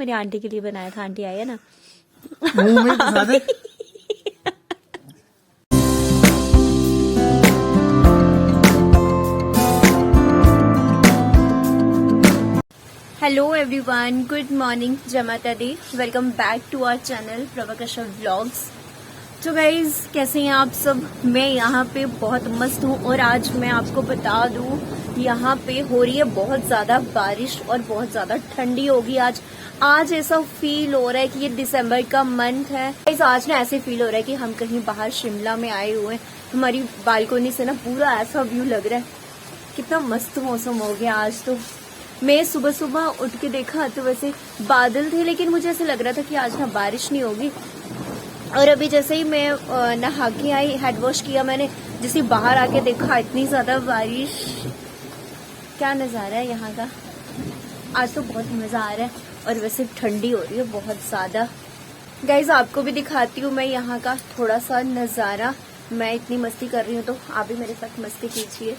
मेरी आंटी के लिए बनाया था, आंटी आई है ना। मुंह में घुसा दे। हेलो एवरीवन, गुड मॉर्निंग, जय माता दी। Welcome back to our channel Prabha Kashyap vlogs. तो गाइज कैसे हैं आप सब? मैं यहाँ पे बहुत मस्त हूँ और आज मैं आपको बता दूँ यहाँ पे हो रही है बहुत ज्यादा बारिश और बहुत ज्यादा ठंडी होगी आज ऐसा फील हो रहा है कि ये दिसंबर का मंथ है। गाइज आज ना ऐसे फील हो रहा है कि हम कहीं बाहर शिमला में आए हुए हैं। हमारी बालकोनी से ना पूरा ऐसा व्यू लग रहा है। कितना मस्त मौसम हो गया आज तो। मैं सुबह सुबह उठ के देखा तो वैसे बादल थे, लेकिन मुझे ऐसे लग रहा था कि आज ना बारिश नहीं होगी। और अभी जैसे ही मैं नहा के आई, हेड वॉश किया मैंने, जैसे बाहर आके देखा इतनी ज्यादा बारिश। क्या नजारा है यहाँ का, आज तो बहुत मजा आ रहा है। और वैसे ठंडी हो रही है बहुत ज्यादा। गाइज आपको भी दिखाती हूँ मैं यहाँ का थोड़ा सा नजारा। मैं इतनी मस्ती कर रही हूँ तो आप भी मेरे साथ मस्ती कीजिए।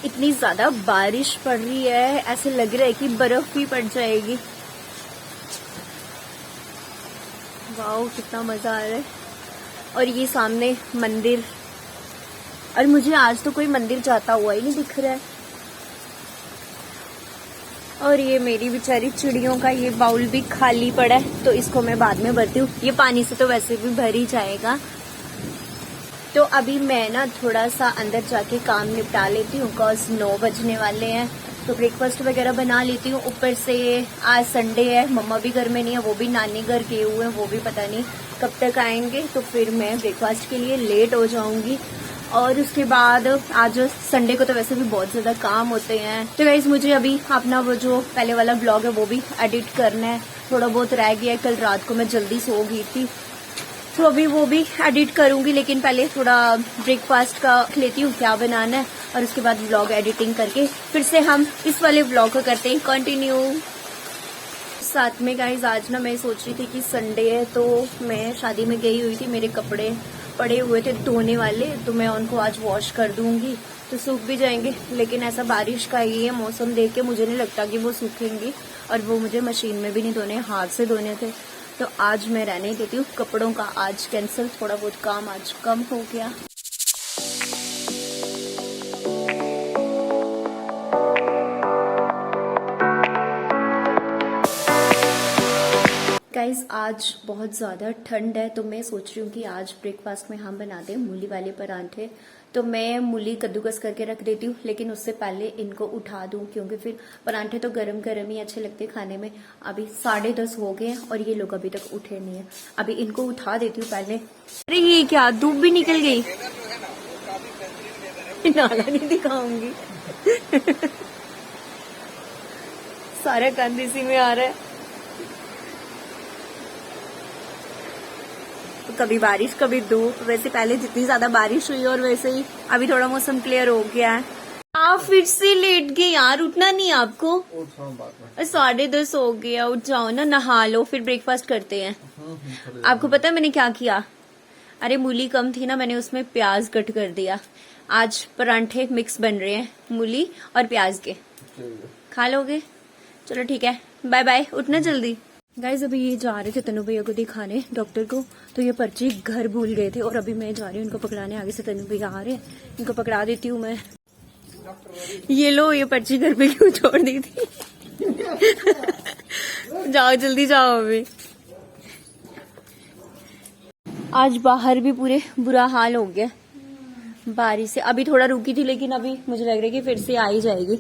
इतनी ज्यादा बारिश पड़ रही है, ऐसे लग रहा है कि बर्फ भी पड़ जाएगी। वाओ कितना मजा आ रहा है। और ये सामने मंदिर, और मुझे आज तो कोई मंदिर जाता हुआ ही नहीं दिख रहा है। और ये मेरी बेचारी चिड़ियों का ये बाउल भी खाली पड़ा है, तो इसको मैं बाद में भरती हूँ। ये पानी से तो वैसे भी भर ही जाएगा। तो अभी मैं ना थोड़ा सा अंदर जाके काम निपटा लेती हूँ, बिकॉज 9 बजने वाले हैं। तो ब्रेकफास्ट वगैरह बना लेती हूँ। ऊपर से आज संडे है, मम्मा भी घर में नहीं है, वो भी नानी घर गए हुए हैं, वो भी पता नहीं कब तक आएंगे। तो फिर मैं ब्रेकफास्ट के लिए लेट हो जाऊंगी। और उसके बाद आज संडे को तो वैसे भी बहुत ज्यादा काम होते हैं। तो गाइस मुझे अभी अपना वो जो पहले वाला ब्लॉग है वो भी एडिट करना है। थोड़ा बहुत रह गया है, कल रात को मैं जल्दी सो गई थी, तो अभी वो भी एडिट करूंगी। लेकिन पहले थोड़ा ब्रेकफास्ट का लेती हूँ क्या बनाना है, और उसके बाद व्लॉग एडिटिंग करके फिर से हम इस वाले व्लॉग को करते हैं कंटिन्यू। साथ में गाइज आज ना मैं सोच रही थी कि संडे है, तो मैं शादी में गई हुई थी, मेरे कपड़े पड़े हुए थे धोने वाले, तो मैं उनको आज वॉश कर दूंगी तो सूख भी जाएंगे। लेकिन ऐसा बारिश का ही है मौसम देख के मुझे नहीं लगता कि वो सूखेंगी, और वो मुझे मशीन में भी नहीं धोने, हाथ से धोने थे। तो आज मैं रहने देती हूँ कपड़ों का, आज कैंसिल। थोड़ा बहुत काम आज कम हो गया। गाइज आज बहुत ज़्यादा ठंड है, तो मैं सोच रही हूँ कि आज ब्रेकफास्ट में हम बनाते हैं मूली वाले परांठे। तो मैं मूली कद्दूकस करके रख देती हूँ, लेकिन उससे पहले इनको उठा दूँ, क्योंकि फिर परांठे तो गरम गरम ही अच्छे लगते हैं खाने में। अभी 10:30 हो गए हैं और ये लोग अभी तक उठे नहीं है। अभी इनको उठा देती हूँ पहले। अरे ये क्या, धूप भी निकल गई। नाला नहीं दिखाऊंगी। सारा गंद इसी में आ रहा है। कभी बारिश कभी धूप। वैसे पहले जितनी ज्यादा बारिश हुई और वैसे ही अभी थोड़ा मौसम क्लियर हो गया है। आप फिर से लेट गए यार, उठना नहीं आपको? 10:30 हो गया, उठ जाओ ना, नहा लो, फिर ब्रेकफास्ट करते हैं। आपको पता है मैंने क्या किया? अरे मूली कम थी ना, मैंने उसमें प्याज कट कर दिया। आज परांठे मिक्स बन रहे हैं मूली और प्याज के। खा लोगे? चलो ठीक है, बाय बाय, उठना जल्दी। गाइज अभी ये जा रहे थे तनु भैया को दिखाने डॉक्टर को, तो ये पर्ची घर भूल गए थे, और अभी मैं जा रही हूँ इनको पकड़ाने। आगे से तनु भैया आ रहे हैं, इनको पकड़ा देती हूँ मैं। ये लो, ये पर्ची घर पे क्यों छोड़ दी थी? जाओ जल्दी जाओ। अभी आज बाहर भी पूरे बुरा हाल हो गया बारिश से। अभी थोड़ा रुकी थी, लेकिन अभी मुझे लग रहा है कि फिर से आ ही जाएगी।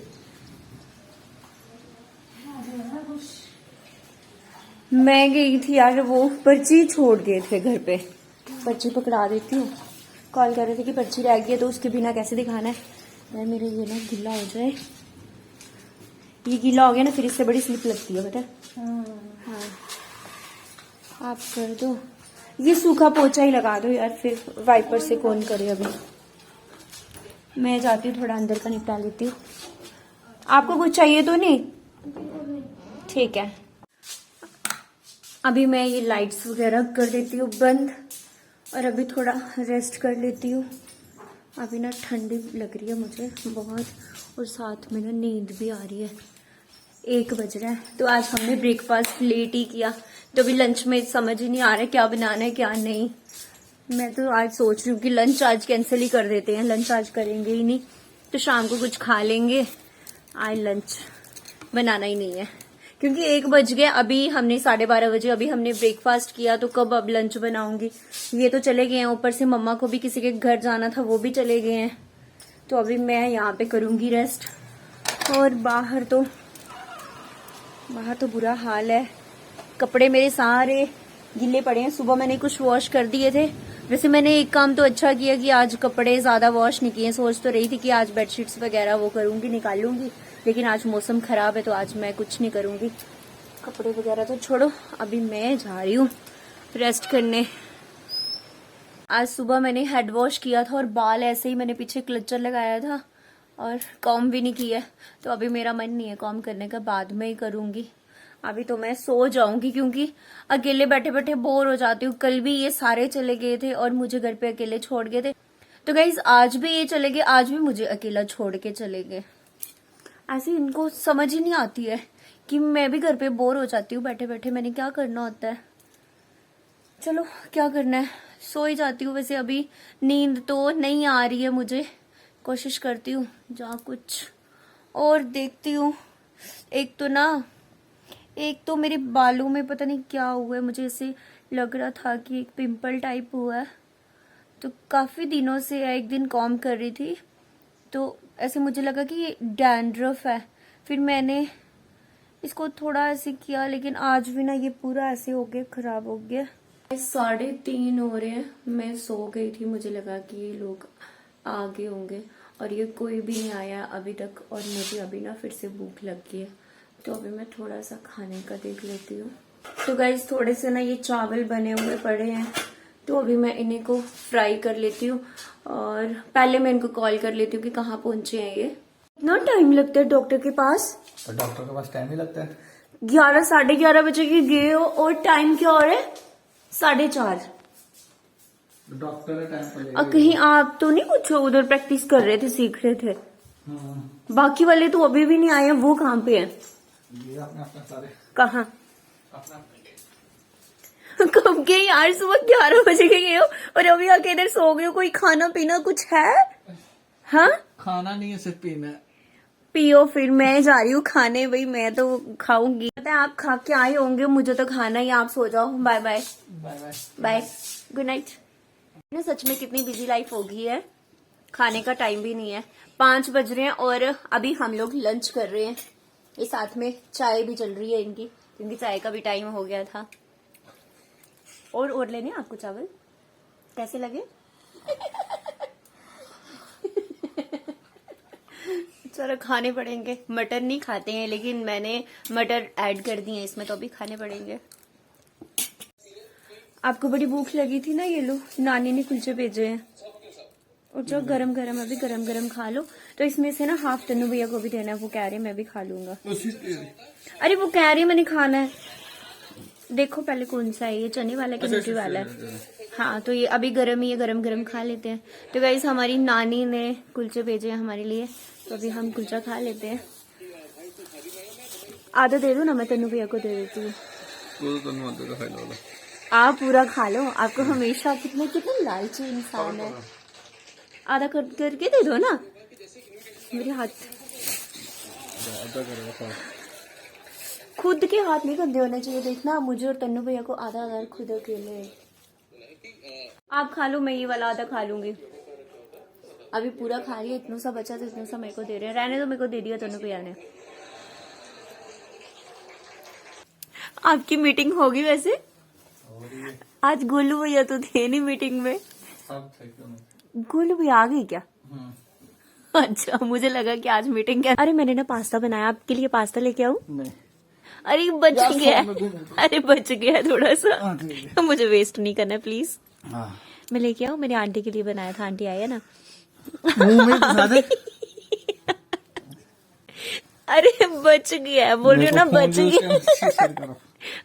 मैं गई थी यार, वो पर्ची छोड़ गए थे घर पे। पर्ची पकड़ा देती हूँ। कॉल कर रहे थे कि पर्ची रह गई है, तो उसके बिना कैसे दिखाना है। यार मेरे ये ना गीला हो जाए, ये गीला हो गया ना फिर इससे बड़ी स्लिप लगती है, बेटा। हाँ आप कर दो, ये सूखा पोछा ही लगा दो यार, फिर वाइपर से कौन करे। अभी मैं जाती हूँ, थोड़ा अंदर का निपटा लेती हूँ। आपको कुछ चाहिए तो नहीं? ठीक है। अभी मैं ये लाइट्स वगैरह कर देती हूँ बंद, और अभी थोड़ा रेस्ट कर लेती हूँ। अभी ना ठंडी लग रही है मुझे बहुत, और साथ में ना नींद भी आ रही है। 1 बज रहा है। तो आज हमने ब्रेकफास्ट लेट ही किया, तो अभी लंच में समझ ही नहीं आ रहा है क्या बनाना है क्या नहीं। मैं तो आज सोच रही हूँ कि लंच आज कैंसिल ही कर देते हैं, लंच आज करेंगे ही नहीं, तो शाम को कुछ खा लेंगे। आज लंच बनाना ही नहीं है क्योंकि 1 बज गया। अभी हमने 12:30 बजे अभी हमने ब्रेकफास्ट किया, तो कब अब लंच बनाऊंगी। ये तो चले गए हैं, ऊपर से मम्मा को भी किसी के घर जाना था, वो भी चले गए हैं। तो अभी मैं यहाँ पे करूंगी रेस्ट। और बाहर तो बुरा हाल है, कपड़े मेरे सारे गिले पड़े हैं। सुबह मैंने कुछ वॉश कर दिए थे। वैसे मैंने एक काम तो अच्छा किया कि आज कपड़े ज्यादा वॉश नहीं किए। सोच तो रही थी कि आज बेडशीट्स वगैरह वो करूंगी, निकालूंगी, लेकिन आज मौसम खराब है तो आज मैं कुछ नहीं करूंगी। कपड़े वगैरह तो छोड़ो, अभी मैं जा रही हूँ रेस्ट करने। आज सुबह मैंने हेड वॉश किया था और बाल ऐसे ही मैंने पीछे क्लचर लगाया था और कॉम भी नहीं किया, तो अभी मेरा मन नहीं है कॉम करने का, बाद में ही करूंगी। अभी तो मैं सो जाऊंगी क्योंकि अकेले बैठे बैठे बोर हो जाती हूँ। कल भी ये सारे चले गए थे और मुझे घर पे अकेले छोड़ गए थे, तो गाइस आज भी ये चले गए, आज भी मुझे अकेला छोड़ के चले गए। ऐसे इनको समझ ही नहीं आती है कि मैं भी घर पे बोर हो जाती हूँ बैठे बैठे, मैंने क्या करना होता है। चलो क्या करना है, सो ही जाती हूँ। वैसे अभी नींद तो नहीं आ रही है मुझे, कोशिश करती हूँ जहाँ कुछ और देखती हूँ। एक तो मेरे बालों में पता नहीं क्या हुआ है, मुझे ऐसे लग रहा था कि एक पिंपल टाइप हुआ है, तो काफी दिनों से एक दिन कॉम कर रही थी तो ऐसे मुझे लगा कि ये डैंड्रफ है। फिर मैंने इसको थोड़ा ऐसे किया, लेकिन आज भी ना ये पूरा ऐसे हो गया, खराब हो गया। 3:30 हो रहे हैं, मैं सो गई थी, मुझे लगा कि ये लोग आ गए होंगे और ये कोई भी नहीं आया अभी तक। और मुझे अभी ना फिर से भूख लग गई है, तो अभी मैं थोड़ा सा खाने का देख लेती हूँ। तो गाइस थोड़े से ना ये चावल बने हुए पड़े हैं, तो अभी मैं इन्हीं को फ्राई कर लेती हूँ और पहले मैं इनको कॉल कर लेती हूँ कि कहाँ पहुंचे हैं ये। इतना टाइम लगता है डॉक्टर के पास? तो डॉक्टर के पास टाइम ही लगता है। 11 साढ़े 11 बजे के गए हो और टाइम क्या हो रहा है? 4:30। डॉक्टर है टाइम पर और कहीं आप तो नहीं कुछ उधर प्रैक्टिस कर रहे थे, सीख रहे थे? बाकी वाले तो अभी भी नहीं आए हैं, वो कहाँ पे हैं? ये अपना सारे कहाँ? अपना कब गए यार? सुबह 11 बजे के गए हो और अभी आके इधर सो गए हो। कोई खाना पीना कुछ है? हाँ, खाना नहीं है, सिर्फ पीना है। पियो फिर, मैं जा रही हूँ खाने। भाई मैं तो खाऊंगी, पता है आप खा के आए होंगे, मुझे तो खाना ही। आप सो जाओ, bye bye bye bye bye, good night. ना सच में कितनी बिजी लाइफ हो गई है, खाने का टाइम भी नहीं है। 5 बज रहे हैं और अभी हम लोग लंच कर रहे हैं। ये साथ में चाय भी चल रही है इनकी, क्योंकि चाय का भी टाइम हो गया था। और लेने आपको चावल कैसे लगे? चलो खाने पड़ेंगे। मटर नहीं खाते हैं, लेकिन मैंने मटर ऐड कर दिए इसमें, तो अभी खाने पड़ेंगे। आपको बड़ी भूख लगी थी ना, ये लो नानी ने कुलचे भेजे हैं। और जो गरम गरम अभी गरम गरम खा लो। तो इसमें से ना हाफ तन्नू भैया को भी देना है, वो कह रहे मैं भी खा लूंगा। अरे वो कह रही मैंने खाना है। देखो पहले कौन सा है, ये चने वाला कि मीठी वाला है? हाँ, तो ये अभी गरम ही है, गरम गरम खा लेते हैं। तो गाइस हमारी नानी ने कुलचे भेजे हैं हमारे लिए, तो अभी हम कुलचा खा लेते हैं। आधा दे दो ना, मैं तन्नू भैया को दे देती हूँ। आप पूरा खा लो, आपको हमेशा कितना लालची इंसान है। आधा करके दे दो ना, मेरे हाथ खुद के हाथ नहीं गंदे होने चाहिए। देखना मुझे और तन्नू भैया को आधा आधा खुद अकेले। आप खा लो, मैं ये वाला आधा खा लूंगी। अभी पूरा खा लिया, इतना सा बचा तो इतना सा मेरे को दे रहे हैं। रहने तो मेरे को दे दिया तन्नू भैया ने। आपकी मीटिंग होगी वैसे? आज गोलू भैया तो थे नहीं मीटिंग में। गोलू भैया आ गई क्या? अच्छा, मुझे लगा कि आज मीटिंग क्या। अरे मैंने ना पास्ता बनाया, आपके लिए पास्ता लेके आऊं? नहीं। अरे बच गया, अरे बच गया थोड़ा सा। मुझे वेस्ट नहीं करना प्लीज। मैं लेके आऊं? मेरी आंटी के लिए बनाया था, आंटी आई है ना। मुंह में घुसा दे। अरे बच गया, बोल रही हूँ ना बच गया।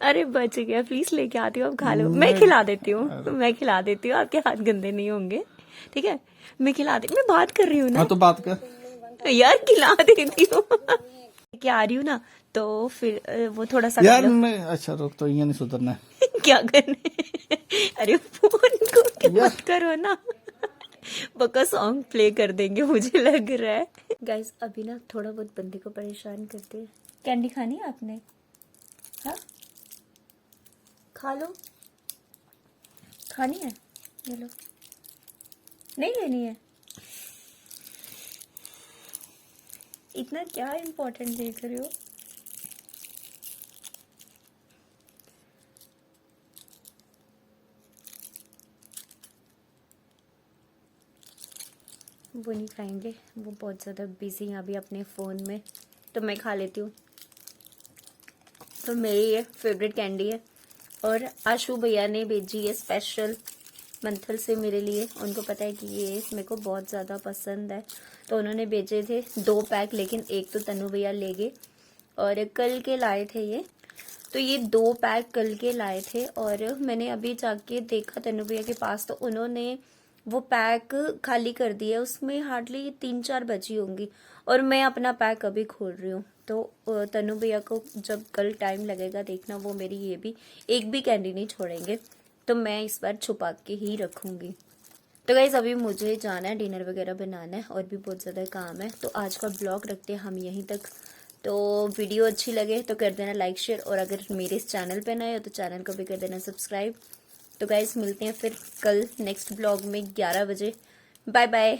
अरे बच गया, प्लीज लेके आती हूँ, आप खा लो। मैं खिला देती हूँ, आपके हाथ गंदे नहीं होंगे, ठीक है? मैं खिला दे, मैं बात कर रही हूँ ना। तो बात कर यार, खिला देती हूँ। लेके आ रही हूँ ना, तो फिर वो थोड़ा सा यार खा लो। मैं अच्छा रुक, तो ये नहीं सुधरना है। क्या करने? अरे फोन को क्या मत करो ना। पक्का सॉन्ग प्ले कर देंगे मुझे लग रहा है। गाइस अभी ना थोड़ा बहुत बंदे को परेशान करते हैं। कैंडी खानी है आपने? हाँ खा लो, खानी है ये लो, नहीं लेनी है? इतना क्या इम्पोर्टेंट देख रहे हो? वो नहीं खाएंगे, वो बहुत ज़्यादा बिजी हैं अभी अपने फ़ोन में, तो मैं खा लेती हूँ। तो मेरी ये फेवरेट कैंडी है और आशु भैया ने भेजी है स्पेशल मंथल से मेरे लिए। उनको पता है कि ये मेरे को बहुत ज़्यादा पसंद है, तो उन्होंने भेजे थे 2 पैक, लेकिन एक तो तनु भैया ले गए और कल के लाए थे ये। तो ये 2 पैक कल के लाए थे और मैंने अभी जाके देखा तनु भैया के पास, तो उन्होंने वो पैक खाली कर दिया। उसमें हार्डली 3-4 बची होंगी और मैं अपना पैक अभी खोल रही हूँ। तो तनु भैया को जब कल टाइम लगेगा देखना, वो मेरी ये भी एक भी कैंडी नहीं छोड़ेंगे, तो मैं इस बार छुपा के ही रखूँगी। तो गाइज अभी मुझे जाना है, डिनर वगैरह बनाना है और भी बहुत ज़्यादा काम है। तो आज का ब्लॉग रखते हैं हम यहीं तक। तो वीडियो अच्छी लगे तो कर देना लाइक शेयर, और अगर मेरे इस चैनल पे नए हो तो चैनल को भी कर देना सब्सक्राइब। तो गाइज मिलते हैं फिर कल नेक्स्ट ब्लॉग में 11 बजे। Bye bye.